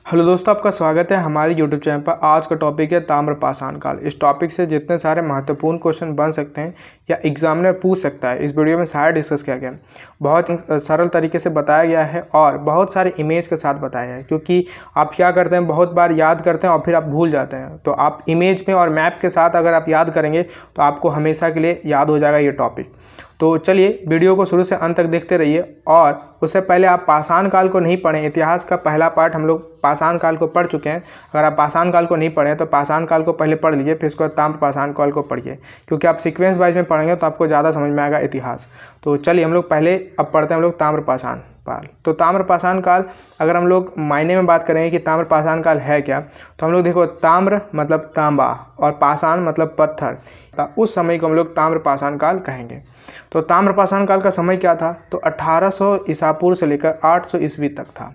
Hello दोस्तों, आपका स्वागत है हमारे यूट्यूब चैनल पर। आज का टॉपिक है ताम्रपाषाण काल। इस टॉपिक से जितने सारे महत्वपूर्ण क्वेश्चन बन सकते हैं या एग्जामिनर पूछ सकता है, इस वीडियो में सारा डिस्कस किया गया है। बहुत सरल तरीके से बताया गया है और बहुत सारे इमेज के साथ बताया है, क्योंकि आप क्या करते हैं, बहुत बार याद करते हैं और फिर आप भूल जाते हैं। तो आप इमेज में और मैप के साथ अगर आप याद करेंगे तो आपको हमेशा के लिए याद हो जाएगा ये टॉपिक। तो चलिए वीडियो को शुरू से अंत तक देखते रहिए। और उससे पहले आप पाषाण काल को नहीं पढ़ें, इतिहास का पहला पार्ट हम लोग पाषाण काल को पढ़ चुके हैं। अगर आप पाषाण काल को नहीं पढ़े तो पाषाण काल को पहले पढ़ लीजिए, फिर उसके बाद ताम्रपाषाण काल को पढ़िए, क्योंकि आप सीक्वेंस वाइज में पढ़ेंगे तो आपको ज़्यादा समझ में आएगा इतिहास। तो चलिए हम लोग पहले अब पढ़ते हैं हम लोग ताम्रपाषाण काल। तो ताम्रपाषाण काल अगर हम लोग मायने में बात करेंगे कि ताम्रपाषाण काल है क्या, तो हम लोग देखो, ताम्र मतलब तांबा और पाषाण मतलब पत्थर, तो उस समय को हम लोग ताम्रपाषाण काल कहेंगे। तो ताम्रपाषाण काल का समय क्या था, तो 1800 ईसा पूर्व से लेकर 800 ईस्वी तक था।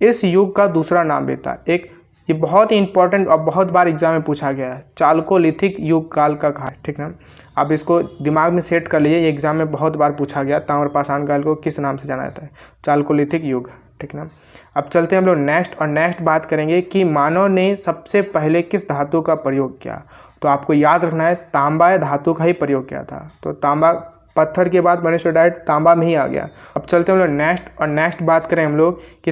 इस युग का दूसरा नाम भी था एक, ये बहुत ही इंपॉर्टेंट और बहुत बार एग्जाम में पूछा गया है, चालकोलिथिक युग काल का कहा है, ठीक ना। आप इसको दिमाग में सेट कर लीजिए, ये एग्जाम में बहुत बार पूछा गया, ताम्रपाषाण काल को किस नाम से जाना जाता है, चालकोलिथिक युग, ठीक ना। अब चलते हैं हम लोग नेक्स्ट बात करेंगे कि मानव ने सबसे पहले किस धातु का प्रयोग किया। तो आपको याद रखना है, तांबा धातु का ही प्रयोग किया था। तो तांबा पत्थर के बाद मनुष्य डायरेक्ट तांबा में ही आ गया। अब चलते हैं हम लोग नेक्स्ट बात करें हम लोग कि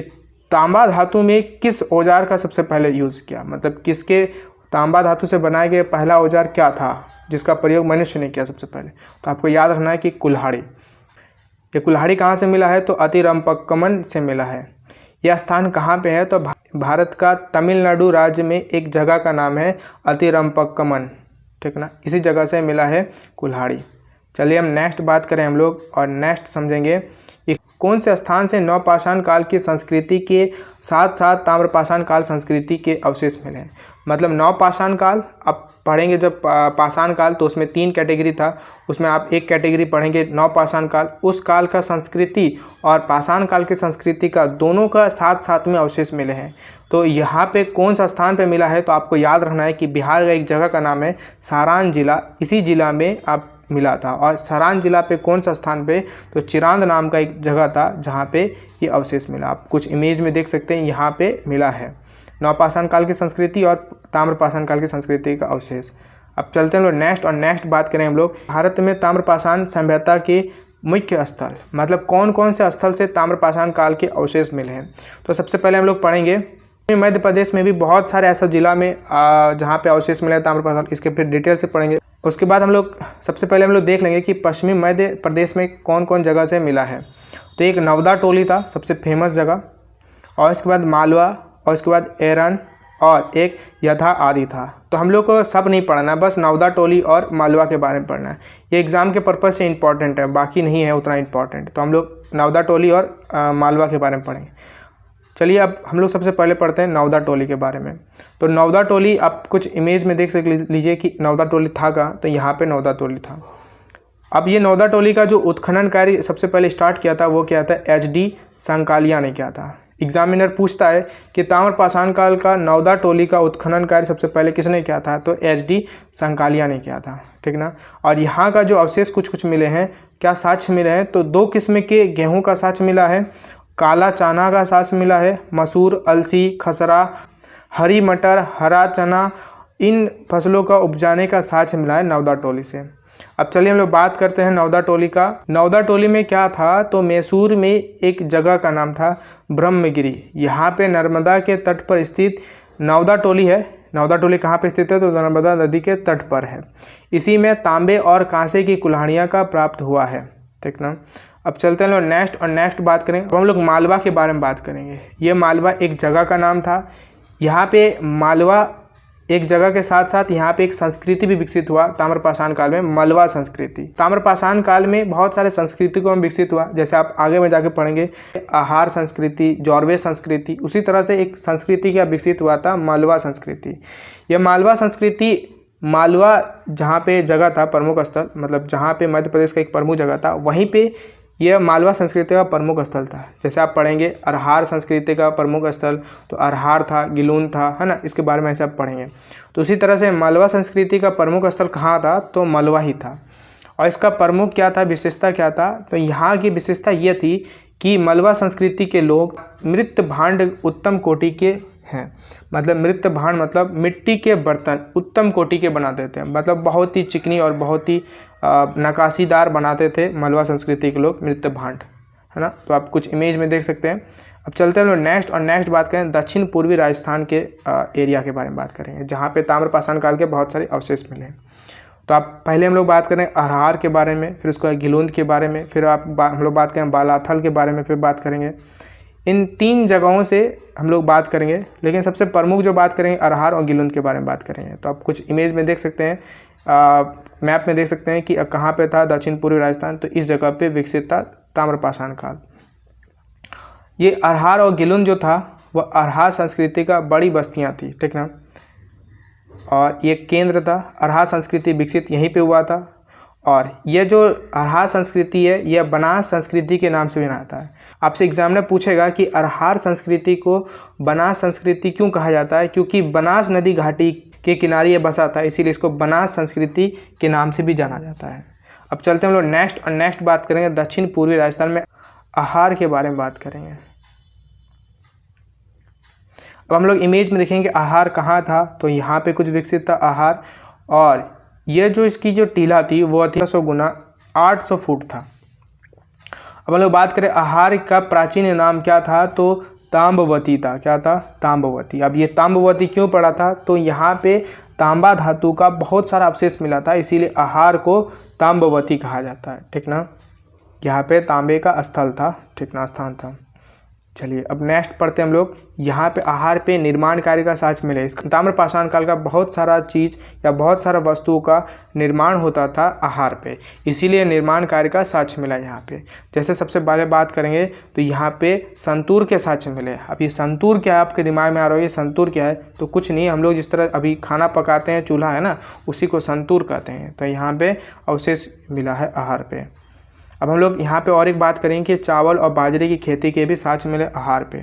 तांबा धातु में किस औजार का सबसे पहले यूज़ किया, मतलब किसके तांबा धातु से बनाए गए पहला औजार क्या था जिसका प्रयोग मनुष्य ने किया सबसे पहले। तो आपको याद रखना है कि कुल्हाड़ी। ये कुल्हाड़ी कहाँ से मिला है, तो अतिरम्पक्कमन से मिला है। यह स्थान कहाँ पे है, तो भारत का तमिलनाडु राज्य में एक जगह का नाम है अतिरम्पक्कमन, ठीक ना, इसी जगह से मिला है कुल्हाड़ी। चलिए हम नेक्स्ट बात करें हम लोग और नेक्स्ट समझेंगे कि कौन से स्थान से नवपाषाण काल की संस्कृति के साथ साथ ताम्रपाषाण काल संस्कृति के अवशेष मिले हैं। मतलब नवपाषाण काल आप पढ़ेंगे जब पाषाण काल, तो उसमें 3 कैटेगरी था, उसमें आप एक कैटेगरी पढ़ेंगे नवपाषाण काल। उस काल का संस्कृति और पाषाण काल की संस्कृति का दोनों का साथ साथ में अवशेष मिले हैं। तो यहाँ पे कौन सा स्थान पे मिला है, तो आपको याद रखना है कि बिहार का एक जगह का नाम है सारण जिला, इसी जिला में आप मिला था। और सारण जिला पे कौन सा स्थान पे, तो चिरांद नाम का एक जगह था जहाँ पे ये अवशेष मिला। आप कुछ इमेज में देख सकते हैं, यहाँ पे मिला है नवपाषाण काल की संस्कृति और ताम्रपाषाण काल की संस्कृति का अवशेष। अब चलते हैं हम लोग नेक्स्ट बात करें हम लोग भारत में ताम्रपाषाण सभ्यता के मुख्य स्थल, मतलब कौन कौन से स्थल से ताम्रपाषाण काल के अवशेष मिले हैं। तो सबसे पहले हम लोग पढ़ेंगे मध्य प्रदेश में भी बहुत सारे ऐसा जिला में जहाँ पे अवशेष मिले हैं ताम्रपाषाण, इसके फिर डिटेल से पढ़ेंगे। उसके बाद हम लोग सबसे पहले हम लोग देख लेंगे कि पश्चिमी मध्य प्रदेश में कौन कौन जगह से मिला है। तो एक नवदा टोली था सबसे फेमस जगह, और इसके बाद मालवा, और इसके बाद एरन, और एक यथा आदि था। तो हम लोग को सब नहीं पढ़ना, बस नवदा टोली और मालवा के बारे में पढ़ना है। ये एग्ज़ाम के पर्पज़ से इंपॉर्टेंट है, बाकी नहीं है उतना इंपॉर्टेंट। तो हम लोग नवदा टोली और मालवा के बारे में पढ़ेंगे। चलिए अब हम लोग सबसे पहले पढ़ते हैं नवदा टोली के बारे में। तो नवदा टोली आप कुछ इमेज में देख लीजिए कि नवदा टोली था कहाँ, तो यहाँ पे नवदा टोली था। अब ये नवदा टोली का जो उत्खनन कार्य सबसे पहले स्टार्ट किया था वो क्या था, HD संकालिया ने किया था। एग्जामिनर पूछता है कि ताम्रपाषाण काल का नवदा टोली का उत्खनन कार्य सबसे पहले किसने किया था, तो HD संकालिया ने किया था, ठीक ना। और यहाँ का जो अवशेष कुछ मिले हैं, क्या साक्ष्य मिले हैं, तो 2 किस्म के गेहूँ का साक्ष्य मिला है, काला चना का साक्ष्य मिला है, मसूर, अलसी, खसरा, हरी मटर, हरा चना, इन फसलों का उपजाने का साक्ष्य मिला है नवदा टोली से। अब चलिए हम लोग बात करते हैं नवदा टोली का। नवदा टोली में क्या था, तो मैसूर में एक जगह का नाम था ब्रह्मगिरी। यहाँ पे नर्मदा के तट पर स्थित नवदा टोली है। नवदा टोली कहाँ पे स्थित है, तो नर्मदा नदी के तट पर है। इसी में तांबे और कांसे की कुल्हाड़ियाँ का प्राप्त हुआ है, ठीक ना। अब चलते हैं लोग नेक्स्ट बात करेंगे। तो हम लोग मालवा के बारे में बात करेंगे। ये मालवा एक जगह का नाम था। यहाँ पे मालवा एक जगह के साथ साथ यहाँ पे एक संस्कृति भी विकसित हुआ ताम्रपाषाण काल में, मलवा संस्कृति। ताम्रपाषाण काल में बहुत सारे संस्कृति को विकसित हुआ, जैसे आप आगे में जाके पढ़ेंगे आहार संस्कृति, जौरवे संस्कृति, उसी तरह से एक संस्कृति क्या विकसित हुआ था, मलवा संस्कृति। यह मालवा संस्कृति, मालवा जहाँ पे जगह था प्रमुख स्थल, मतलब जहाँ पे मध्य प्रदेश का एक प्रमुख जगह था, वहीं पे यह मालवा संस्कृति का प्रमुख स्थल था। जैसे आप पढ़ेंगे अरहार संस्कृति का प्रमुख स्थल, तो अरहार था, गिलून था, है ना, इसके बारे में ऐसे आप पढ़ेंगे। तो उसी तरह से मालवा संस्कृति का प्रमुख स्थल कहाँ था, तो मलवा ही था। और इसका प्रमुख क्या था, विशेषता क्या था, तो यहाँ की विशेषता ये थी कि मलवा संस्कृति के लोग मृत भांड उत्तम कोटि के हैं। मतलब मृत भांड मतलब मिट्टी के बर्तन उत्तम कोटि के बनाते थे, मतलब बहुत ही चिकनी और बहुत ही नक्काशीदार बनाते थे मलवा संस्कृति के लोग मृत भांड, है ना। तो आप कुछ इमेज में देख सकते हैं। अब चलते हैं लोग नेक्स्ट, और नेक्स्ट बात करें दक्षिण पूर्वी राजस्थान के एरिया के बारे में बात करेंगे, जहाँ पे ताम्रपाषाण काल के बहुत सारे अवशेष मिले हैं। तो आप पहले हम लोग बात करें अरहार के बारे में, फिर उसके बाद गिलोंद के बारे में, फिर हम लोग बात करें बालाथल के बारे में, फिर बात करेंगे। इन 3 जगहों से हम लोग बात करेंगे, लेकिन सबसे प्रमुख जो बात करेंगे अरहार और गिलोंद के बारे में बात करेंगे। तो आप कुछ इमेज में देख सकते हैं, मैप में देख सकते हैं कि कहाँ पे था दक्षिण पूर्वी राजस्थान। तो इस जगह पे विकसित था ताम्रपाषाण काल। ये अरहार और गिलोंद जो था वह अरहार संस्कृति का बड़ी बस्तियाँ थी, ठीक ना, और ये केंद्र था। अरहार संस्कृति विकसित यहीं पे हुआ था। और ये जो अरहार संस्कृति है यह बनास संस्कृति के नाम से भी जाता है। आपसे एग्जामिनर पूछेगा कि अरहार संस्कृति को बनास संस्कृति क्यों कहा जाता है, क्योंकि बनास नदी घाटी के किनारे ये बसा था, इसीलिए इसको बनास संस्कृति के नाम से भी जाना जाता है। अब चलते हैं हम लोग नेक्स्ट, और नेक्स्ट बात करेंगे दक्षिण पूर्वी राजस्थान में आहार के बारे में बात करेंगे। अब हम लोग इमेज में देखेंगे आहार कहाँ था, तो यहाँ पे कुछ विकसित था आहार, और ये जो इसकी जो टीला थी वो 300 गुना 800 फुट था। अब हम लोग बात करें आहार का प्राचीन नाम क्या था, तो ताम्बवती था। क्या था? ताम्बवती। अब ये ताम्बवती क्यों पड़ा था, तो यहाँ पे तांबा धातु का बहुत सारा अवशेष मिला था, इसीलिए आहार को ताम्बवती कहा जाता है, ठीक ना। यहाँ पे तांबे का स्थल था, ठीक ना, स्थान था। चलिए अब नेक्स्ट पढ़ते हैं हम लोग। यहाँ पे आहार पे निर्माण कार्य का साक्ष्य मिले। इस ताम्रपाषाण काल का बहुत सारा चीज़ या बहुत सारा वस्तुओं का निर्माण होता था आहार पे, इसीलिए निर्माण कार्य का साक्ष्य मिला यहाँ पे। जैसे सबसे पहले बात करेंगे तो यहाँ पे संतूर के साक्ष्य मिले। अब ये संतूर क्या है, आपके दिमाग में आ रहा है ये संतूर क्या है, तो कुछ नहीं, हम लोग जिस तरह अभी खाना पकाते हैं चूल्हा है ना, उसी को संतूर कहते हैं। तो यहाँ पे अवशेष मिला है आहार पे। अब हम लोग यहाँ पे और एक बात करेंगे कि चावल और बाजरे की खेती के भी साक्ष्य मिले आहार पे।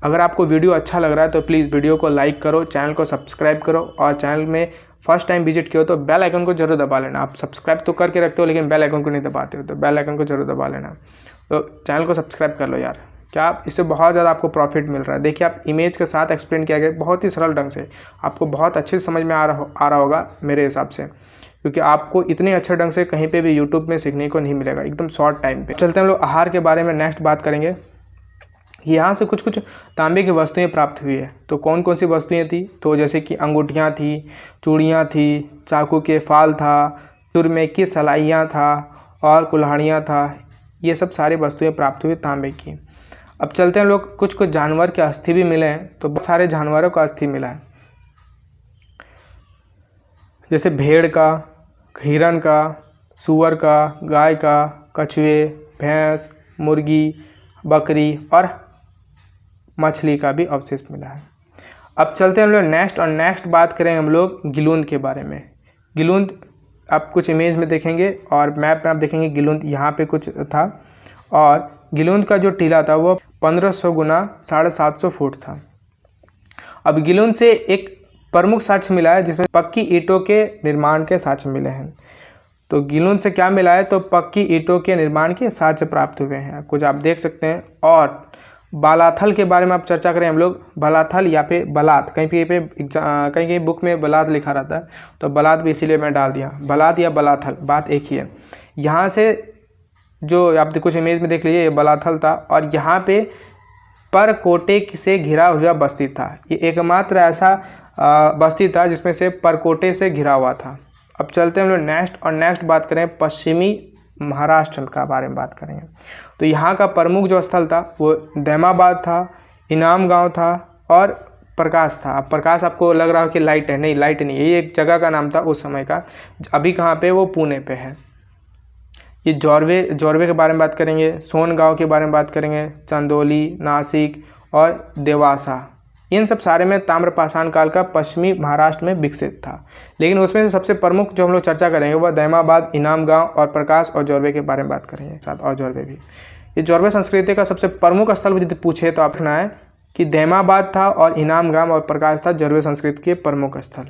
अगर आपको वीडियो अच्छा लग रहा है तो प्लीज़ वीडियो को लाइक करो, चैनल को सब्सक्राइब करो, और चैनल में फर्स्ट टाइम विजिट किया हो तो बेल आइकन को जरूर दबा लेना। आप सब्सक्राइब तो करके रखते हो लेकिन बेल आइकन को नहीं दबाते हो, तो बेल आइकन को जरूर दबा लेना। तो चैनल को सब्सक्राइब कर लो यार, क्या इससे बहुत ज़्यादा आपको प्रॉफिट मिल रहा है। देखिए आप इमेज के साथ एक्सप्लेन किया गया बहुत ही सरल ढंग से, आपको बहुत अच्छे समझ में आ रहा होगा मेरे हिसाब से, क्योंकि आपको इतने अच्छे ढंग से कहीं पे भी यूट्यूब में सीखने को नहीं मिलेगा, एकदम शॉर्ट टाइम पे। चलते हैं हम लोग आहार के बारे में नेक्स्ट बात करेंगे। यहाँ से कुछ कुछ तांबे की वस्तुएं प्राप्त हुई है। तो कौन कौन सी वस्तुएं थी, तो जैसे कि अंगूठियाँ थी, चूड़ियाँ थी, चाकू के फाल था, सुरमे की सलाइयाँ था, और कुल्हाड़ियाँ था। ये सब सारी वस्तुएं प्राप्त हुई तांबे की। अब चलते हैं लोग, कुछ कुछ जानवर के अस्थि भी मिले हैं। तो बहुत सारे जानवरों का अस्थि मिला है, जैसे भेड़ का, हिरन का, सूअर का, गाय का, कछुए, भैंस, मुर्गी, बकरी और मछली का भी अवशेष मिला है। अब चलते हैं हम लोग नेक्स्ट, और नेक्स्ट बात करेंगे हम लोग गिलोंद के बारे में। गिलोंद आप कुछ इमेज में देखेंगे और मैप में आप देखेंगे गिलोंद यहाँ पे कुछ था, और गिलोंद का जो टीला था वो 1500 गुना 750 फुट था। अब गिलोंद से एक प्रमुख साक्ष्य मिला है जिसमें पक्की ईंटों के निर्माण के साक्ष्य मिले हैं। तो गिलोंद से क्या मिला है, तो पक्की ईंटों के निर्माण के साक्ष्य प्राप्त हुए हैं, कुछ आप देख सकते हैं। और बालाथल के बारे में आप चर्चा करें हम लोग, बालाथल या पे बलात, कहीं बुक में बलात लिखा रहता है, तो बलात भी इसीलिए मैं डाल दिया। बलात या बलाथल बात एक ही है। यहाँ से जो आप कुछ इमेज में देख लीजिए, ये बलाथल था, और यहाँ पे परकोटे से घिरा हुआ बस्ती था। ये एकमात्र ऐसा बस्ती था जिसमें से परकोटे से घिरा हुआ था। अब चलते हैं हम लोग नेक्स्ट, और नेक्स्ट बात करें पश्चिमी महाराष्ट्र का बारे में बात करेंगे। तो यहाँ का प्रमुख जो स्थल था वो दैमाबाद था, इनाम गांव था, और प्रकाश था। अब प्रकाश आपको लग रहा हो कि लाइट है, नहीं लाइट नहीं, ये एक जगह का नाम था उस समय का। अभी कहाँ पे, वो पुणे पे है। ये जोरवे के बारे में बात करेंगे, सोन गांव के बारे में बात करेंगे, चंदौली, नासिक और देवासा, इन सब सारे में ताम्रपाषाण काल का पश्चिमी महाराष्ट्र में विकसित था। लेकिन उसमें से सबसे प्रमुख जो हम लोग चर्चा करेंगे वह दैमाबाद, इनाम गांव और प्रकाश और जोरवे के बारे में बात करेंगे साथ, और जोरवे भी। ये जोरवे संस्कृति का सबसे प्रमुख स्थल यदि पूछे तो आप रखना है कि दैमाबाद था और इनाम गांव और प्रकाश था जोरवे संस्कृति के प्रमुख स्थल।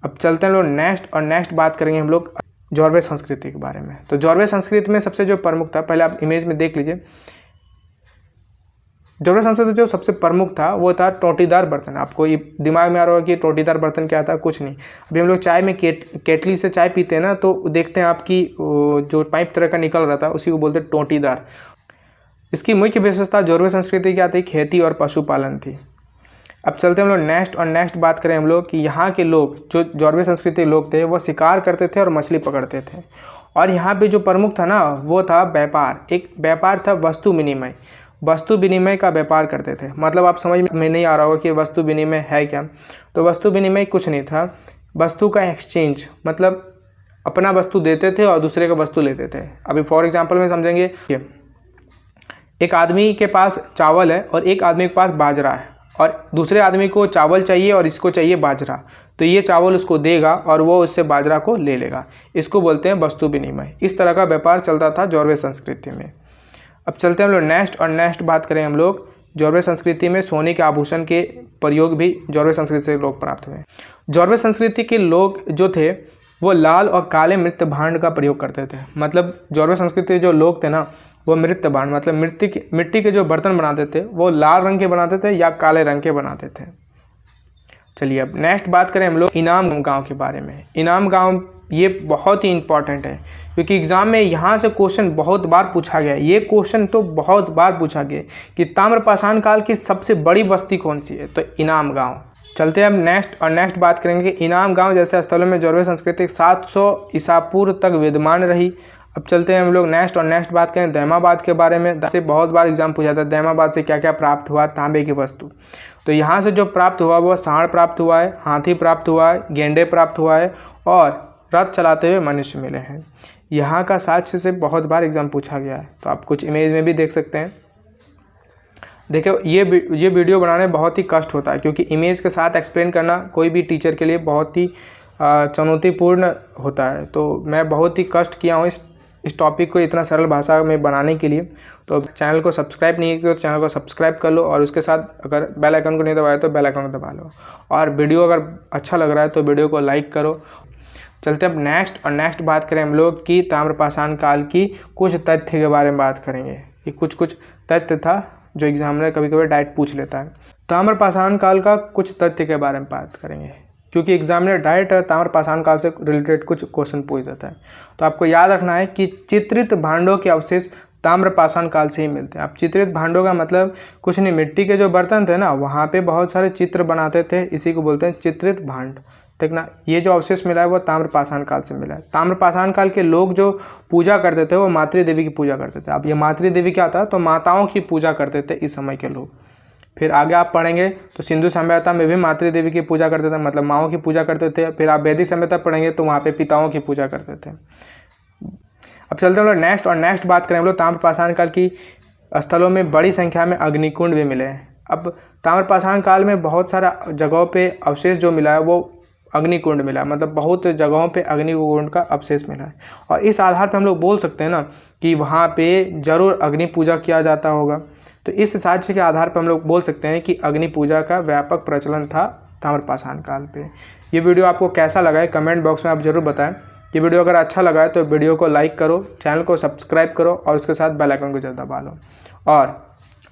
अब चलते हैं लोग नेक्स्ट, और नेक्स्ट बात करेंगे हम लोग जोरवे संस्कृति के बारे में। तो जोरवे संस्कृति में सबसे जो प्रमुख था, पहले आप इमेज में देख लीजिए, जौहरी संस्कृति जो सबसे प्रमुख था वो था टोटीदार बर्तन। आपको ये दिमाग में आ रहा होगा कि टोटीदार बर्तन क्या था, कुछ नहीं। अभी हम लोग चाय में केटली से चाय पीते हैं ना, तो देखते हैं आपकी जो पाइप तरह का निकल रहा था उसी को बोलते हैं टोटीदार। इसकी मुख्य विशेषता जौहरी संस्कृति क्या थी, खेती और पशुपालन थी। अब चलते हैं हम लोग नेक्स्ट बात करें हम लोग कि यहाँ के लोग जो जौहरी संस्कृति लोग थे वो शिकार करते थे और मछली पकड़ते थे। और यहाँ पे जो प्रमुख था ना वो था व्यापार। एक व्यापार था वस्तु विनिमय, वस्तु विनिमय का व्यापार करते थे। मतलब आप समझ में नहीं आ रहा होगा कि वस्तु विनिमय है क्या। तो वस्तु विनिमय कुछ नहीं था, वस्तु का एक्सचेंज, मतलब अपना वस्तु देते थे और दूसरे का वस्तु लेते थे। अभी फॉर एग्जांपल में समझेंगे, एक आदमी के पास चावल है और एक आदमी के पास बाजरा है, और दूसरे आदमी को चावल चाहिए और इसको चाहिए बाजरा, तो ये चावल उसको देगा और वो उससे बाजरा को ले लेगा। इसको बोलते हैं वस्तु विनिमय। इस तरह का व्यापार चलता था जौहरी संस्कृति में। अब चलते हैं हम लोग नेक्स्ट बात करें हम लोग, जौहरी संस्कृति में सोने के आभूषण के प्रयोग भी जौहरी संस्कृति से लोग प्राप्त हुए। जौहरी संस्कृति के लोग जो थे वो लाल और काले मृत भांड का प्रयोग करते थे। मतलब जौहरी संस्कृति के जो लोग थे ना वो मृत भांड, मतलब मिट्टी के जो बर्तन बनाते थे वो लाल रंग के बनाते थे या काले रंग के बनाते थे। चलिए अब नेक्स्ट बात करें हम लोग इनाम गांव के बारे में। इनाम गांव ये बहुत ही इंपॉर्टेंट है क्योंकि एग्जाम में यहाँ से क्वेश्चन बहुत बार पूछा गया। ये क्वेश्चन तो बहुत बार पूछा गया कि ताम्रपाषाण काल की सबसे बड़ी बस्ती कौन सी है, तो इनाम गांव। चलते हैं अब नेक्स्ट बात करेंगे कि इनाम गांव जैसे स्थलों में जौहरी संस्कृति 700 ईसा पूर्व तक विद्यमान रही। अब चलते हैं हम लोग नेक्स्ट बात करें दैमाबाद के बारे में। से बहुत बार एग्जाम पूछा था दैमाबाद से क्या क्या प्राप्त हुआ, तांबे की वस्तु। तो यहाँ से जो प्राप्त हुआ वो सांड प्राप्त हुआ है, हाथी प्राप्त हुआ है, गेंडे प्राप्त हुआ है और रथ चलाते हुए मनुष्य मिले हैं। यहाँ का साक्ष्य से बहुत बार एग्जाम पूछा गया है, तो आप कुछ इमेज में भी देख सकते हैं। देखो ये वीडियो बनाने में बहुत ही कष्ट होता है क्योंकि इमेज के साथ एक्सप्लेन करना कोई भी टीचर के लिए बहुत ही चुनौतीपूर्ण होता है। तो मैं बहुत ही कष्ट किया हूँ इस टॉपिक को इतना सरल भाषा में बनाने के लिए। तो चैनल को सब्सक्राइब नहीं किया तो चैनल को सब्सक्राइब कर लो और उसके साथ अगर बेल आइकन को नहीं दबाया तो बेल आइकन को दबा लो। और वीडियो अगर अच्छा लग रहा है तो वीडियो को लाइक करो। चलते अब नेक्स्ट बात करें हम लोग कि ताम्रपाषाण काल की कुछ तथ्य के बारे में बात करेंगे। ये कुछ तथ्य था जो एग्जामिनर कभी कभी डायरेक्ट पूछ लेता है। ताम्रपाषाण काल का कुछ तथ्य के बारे में बात करेंगे क्योंकि एग्जामिनर डायरेक्ट ताम्रपाषाण काल से रिलेटेड कुछ क्वेश्चन पूछ देता है। तो आपको याद रखना है कि चित्रित भांडों के अवशेष ताम्रपाषाण काल से ही मिलते हैं। अब चित्रित भांडों का मतलब कुछ नहीं, मिट्टी के जो बर्तन थे ना वहाँ पे बहुत सारे चित्र बनाते थे, इसी को बोलते हैं चित्रित भांड, ठीक ना। ये जो अवशेष मिला है वो ताम्रपाषाण काल से मिला है। ताम्रपाषाण काल के लोग जो पूजा करते थे वो मातृ देवी की पूजा करते थे। अब ये मातृ देवी क्या था, तो माताओं की पूजा करते थे इस समय के लोग। फिर आगे आप पढ़ेंगे तो सिंधु सभ्यता में भी मातृ देवी की पूजा करते थे, मतलब माँओं की पूजा करते थे। फिर आप वैदिक सभ्यता पढ़ेंगे तो वहाँ पे पिताओं की पूजा करते थे। अब चलते हैं हम लोग नेक्स्ट बात करें हम लोग ताम्रपाषाण काल की स्थलों में बड़ी संख्या में अग्निकुंड भी मिले हैं। अब ताम्रपाषाण काल में बहुत सारा जगहों पे अवशेष जो मिला है वो अग्निकुंड मिला है, मतलब बहुत जगहों पे अग्निकुंड का अवशेष मिला है। और इस आधार पर हम लोग बोल सकते हैं ना कि वहाँ पे जरूर अग्नि पूजा किया जाता होगा। तो इस साक्ष्य के आधार पर हम लोग बोल सकते हैं कि अग्नि पूजा का व्यापक प्रचलन था ताम्रपाषाण काल पे। ये वीडियो आपको कैसा लगा है कमेंट बॉक्स में आप ज़रूर बताएं। ये वीडियो अगर अच्छा लगा है तो वीडियो को लाइक करो, चैनल को सब्सक्राइब करो और उसके साथ बेल आइकन को जरूर दबा लो। और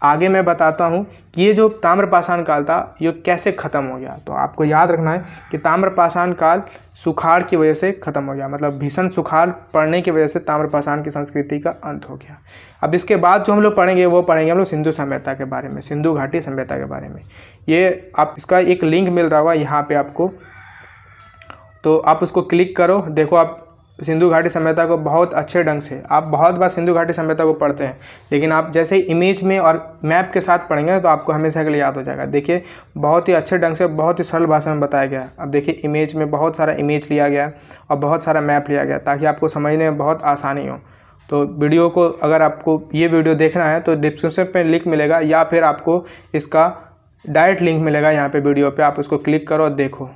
आगे मैं बताता हूँ कि ये जो ताम्रपाषाण काल था ये कैसे ख़त्म हो गया। तो आपको याद रखना है कि ताम्रपाषाण काल सुखाड़ की वजह से ख़त्म हो गया, मतलब भीषण सुखाड़ पड़ने की वजह से ताम्रपाषाण की संस्कृति का अंत हो गया। अब इसके बाद जो हम लोग पढ़ेंगे वो पढ़ेंगे हम लोग सिंधु सभ्यता के बारे में, सिंधु घाटी सभ्यता के बारे में। ये आप इसका एक लिंक मिल रहा होगा यहाँ पे आपको, तो आप उसको क्लिक करो। देखो आप सिंधु घाटी सभ्यता को बहुत अच्छे ढंग से, आप बहुत बार सिंधु घाटी सभ्यता को पढ़ते हैं लेकिन आप जैसे ही इमेज में और मैप के साथ पढ़ेंगे तो आपको हमेशा के लिए याद हो जाएगा। देखिए बहुत ही अच्छे ढंग से बहुत ही सरल भाषा में बताया गया है। अब देखिए इमेज में बहुत सारा इमेज लिया गया है और बहुत सारा मैप लिया गया ताकि आपको समझने में बहुत आसानी हो। तो वीडियो को अगर आपको ये वीडियो देखना है तो डिस्क्रिप्शन पे लिंक मिलेगा या फिर आपको इसका डायरेक्ट लिंक मिलेगा यहाँ पे वीडियो पे, आप उसको क्लिक करो और देखो।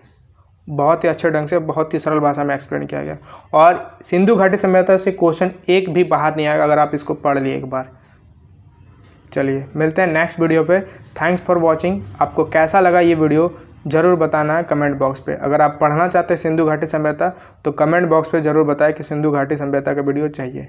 बहुत ही अच्छे ढंग से बहुत ही सरल भाषा में एक्सप्लेन किया गया और सिंधु घाटी सभ्यता से क्वेश्चन एक भी बाहर नहीं आएगा अगर आप इसको पढ़ लिए एक बार। चलिए मिलते हैं नेक्स्ट वीडियो पे। Thanks for watching. आपको कैसा लगा ये वीडियो ज़रूर बताना है कमेंट बॉक्स पे। अगर आप पढ़ना चाहते हैं सिंधु घाटी सभ्यता तो कमेंट बॉक्स पे ज़रूर बताएं कि सिंधु घाटी सभ्यता का वीडियो चाहिए।